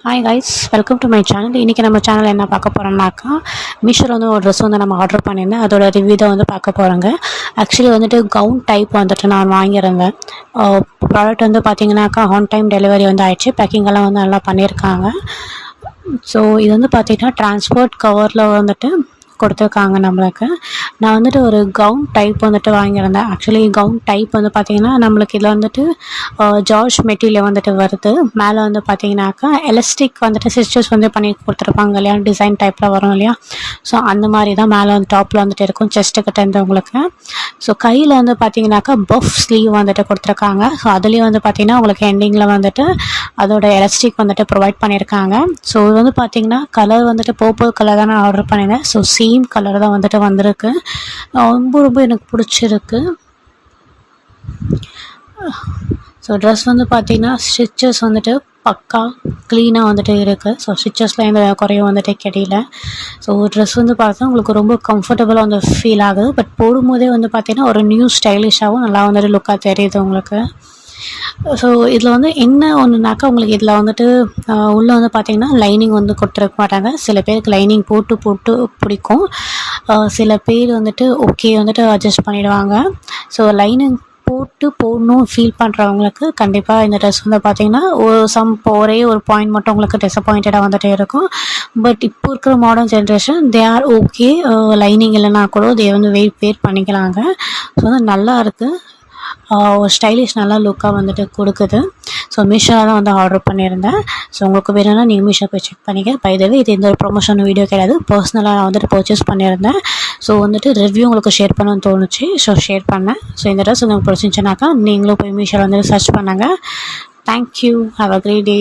Hi guys, welcome to my channel. இன்றைக்கி நம்ம channel என்ன பார்க்க போகிறோம்னாக்கா, மீஷோவில் வந்து ஒரு ட்ரெஸ் வந்து நம்ம ஆர்டர் பண்ணியிருந்தேன். அதோட ரிவ்யூ தான் வந்து பார்க்க போகிறோங்க. ஆக்சுவலி வந்துட்டு கவுன் டைப் வந்துட்டு நான் வாங்கியிருந்தேன். ப்ராடக்ட் வந்து பார்த்திங்கனாக்கா ஆன் டைம் டெலிவரி வந்து ஆயிடுச்சு. பேக்கிங்கெல்லாம் வந்து நல்லா பண்ணியிருக்காங்க. ஸோ இது வந்து பார்த்திங்கன்னா டிரான்ஸ்போர்ட் கவரில் வந்துட்டு கொடுத்துருக்காங்க நம்மளுக்கு. நான் வந்துட்டு ஒரு கவுன் டைப் வந்துட்டு வாங்கியிருந்தேன். ஆக்சுவலி கவுன் டைப் வந்து பார்த்திங்கன்னா நம்மளுக்கு இதில் வந்துட்டு ஜார்ஜ் மெட்டீரியல் வந்துட்டு வருது. மேலே வந்து பார்த்திங்கனாக்கா எலாஸ்டிக் வந்துட்டு ஸ்டிச்சஸ் வந்து பண்ணி கொடுத்துருப்பாங்க இல்லையா, டிசைன் டைப்பில் வரும் இல்லையா. ஸோ அந்த மாதிரி தான் மேலே வந்து டாப்பில் வந்துட்டு இருக்கும், செஸ்ட்டு கிட்ட இருந்தவங்களுக்கு. ஸோ கையில் வந்து பார்த்திங்கனாக்கா பஃப் ஸ்லீவ் வந்துட்டு கொடுத்துருக்காங்க. ஸோ அதுலேயும் வந்து பார்த்திங்கன்னா உங்களுக்கு எண்டிங்கில் வந்துட்டு அதோட எலாஸ்டிக் வந்துட்டு ப்ரொவைட் பண்ணியிருக்காங்க. ஸோ இது வந்து பார்த்திங்கன்னா கலர் வந்துட்டு பர்பிள் கலர் தான் நான் ஆர்டர் பண்ணியிருந்தேன். ஸோ சேம் கலர் தான் வந்துட்டு வந்திருக்கு. ரொம்ப ரொம்ப எனக்கு பிடிச்சிருக்கு. ஸோ ட்ரெஸ் வந்து பார்த்திங்கன்னா ஸ்டிச்சஸ் வந்துட்டு பக்கா க்ளீனாக வந்துட்டு இருக்குது. ஸோ ஸ்டிச்சஸில் எந்த குறையும் வந்துட்டு கிடையில. ஸோ ட்ரெஸ் வந்து பார்த்தா உங்களுக்கு ரொம்ப கம்ஃபர்டபுளாக வந்து ஃபீல் ஆகுது. பட் போடும்போதே வந்து பார்த்திங்கன்னா ஒரு நியூ ஸ்டைலிஷாகவும் நல்லா வந்துட்டு லுக்காக தெரியுது உங்களுக்கு. ஸோ இதில் வந்து என்ன ஒன்றுனாக்கா, உங்களுக்கு இதில் வந்துட்டு உள்ளே வந்து பார்த்திங்கன்னா லைனிங் வந்து கொடுத்துருக்க மாட்டாங்க. சில பேருக்கு லைனிங் போட்டு பிடிக்கும். சில பேர் வந்துட்டு ஓகே வந்துட்டு அட்ஜஸ்ட் பண்ணிவிடுவாங்க. ஸோ லைனிங் போடணும் ஃபீல் பண்ணுறவங்களுக்கு கண்டிப்பாக இந்த ட்ரெஸ் வந்து பார்த்திங்கன்னா ஒரே ஒரு பாயிண்ட் மட்டும் உங்களுக்கு டிசப்பாயிண்டடாக வந்துட்டு இருக்கும். பட் இப்போ இருக்கிற modern generation they are okay. Lining இல்லைனா கூட தே வந்து வேர் பண்ணிக்கலாங்க. ஸோ வந்து நல்லா இருக்குது. ஒரு ஸ்டைலிஷ் நல்லா லுக்காக வந்துட்டு கொடுக்குது. ஸோ மீஷோவில் தான் வந்து ஆர்டர் பண்ணியிருந்தேன். ஸோ உங்களுக்கு வேணும்னா நீங்கள் மீஷோ போய் செக் பண்ணிக்க. பை த வே இது எந்த ஒரு ப்ரொமோஷன் வீடியோ கிடையாது, பர்சனலாக நான் வந்துட்டு பர்ச்சேஸ் பண்ணியிருந்தேன். ஸோ வந்துட்டு ரிவ்யூ உங்களுக்கு ஷேர் பண்ணணும்னு தோணுச்சு, ஸோ ஷேர் பண்ணேன். ஸோ இந்த ட்ரெஸ் உங்களுக்கு பிடிச்சிருந்துச்சுனாக்கா நீங்களும் போய் மீஷோவில் வந்துட்டு சர்ச் பண்ணுங்கள். Thank you. Have a great day.